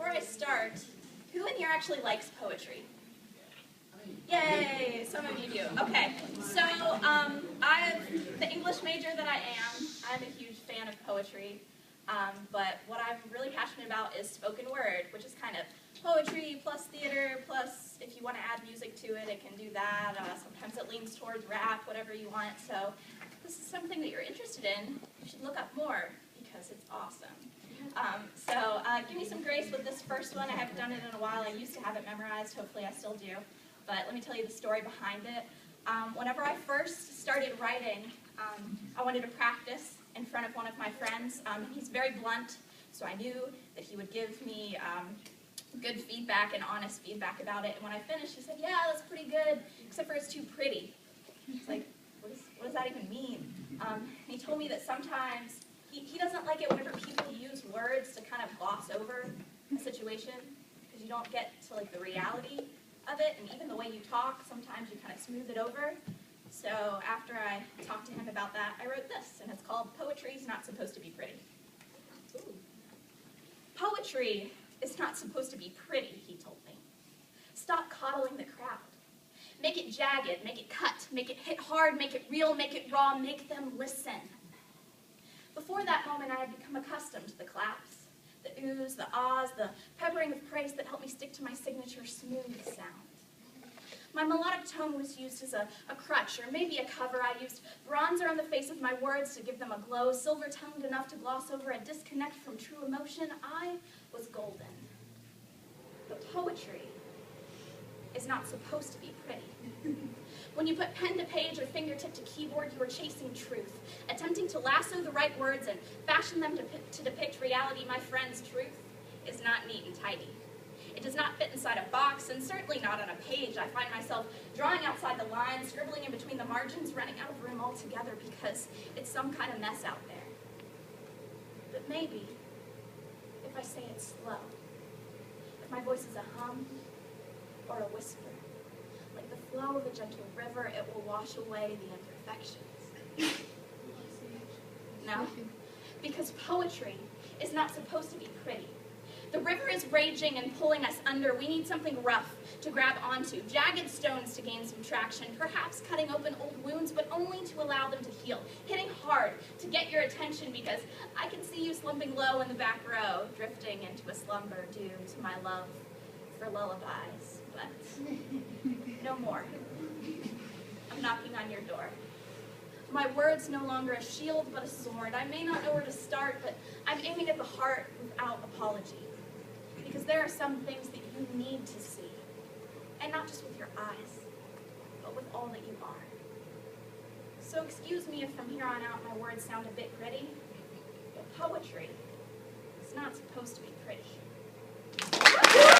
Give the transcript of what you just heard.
before I start, who in here actually likes poetry? Yay, some of you do. Okay, so the English major that I am, I'm a huge fan of poetry, but what I'm really passionate about is spoken word, which is kind of poetry plus theater plus if you want to add music to it, it can do that. Sometimes it leans towards rap, whatever you want. So if this is something that you're interested in, you should look up more because it's awesome. Give me some grace with this first one. I haven't done it in a while. I used to have it memorized. Hopefully I still do. But let me tell you the story behind it. Whenever I first started writing, I wanted to practice in front of one of my friends. He's very blunt, so I knew that he would give me good feedback and honest feedback about it. And when I finished, he said, "Yeah, that's pretty good, except for it's too pretty." It's like, what does that even mean? And he told me that sometimes he doesn't like it whenever people use words to kind of gloss over a situation, because you don't get to like the reality of it, and even the way you talk, sometimes you kind of smooth it over. So after I talked to him about that, I wrote this, and it's called "Poetry's Not Supposed to be Pretty." Ooh. Poetry is not supposed to be pretty, he told me. Stop coddling the crowd. Make it jagged, make it cut, make it hit hard, make it real, make it raw, make them listen. Before that moment, I had become accustomed to the claps, the oohs, the ahs, the peppering of praise that helped me stick to my signature smooth sound. My melodic tone was used as a crutch, or maybe a cover. I used bronzer on the face of my words to give them a glow, silver-toned enough to gloss over a disconnect from true emotion. I was golden. But poetry is not supposed to be pretty. When you put pen to page or fingertip to keyboard, you are chasing truth, attempting to lasso the right words and fashion them to depict reality. My friend's truth is not neat and tidy. It does not fit inside a box, and certainly not on a page. I find myself drawing outside the lines, scribbling in between the margins, running out of room altogether because it's some kind of mess out there. But maybe, if I say it slow, if my voice is a hum or a whisper, like the flow of a gentle river, it will wash away the imperfections. No, because poetry is not supposed to be pretty. The river is raging and pulling us under. We need something rough to grab onto, jagged stones to gain some traction, perhaps cutting open old wounds, but only to allow them to heal, hitting hard to get your attention, because I can see you slumping low in the back row, drifting into a slumber due to my love for lullabies. But no more. I'm knocking on your door. My words no longer a shield but a sword. I may not know where to start, but I'm aiming at the heart without apology. Because there are some things that you need to see, and not just with your eyes, but with all that you are. So excuse me if from here on out my words sound a bit gritty, but poetry is not supposed to be pretty.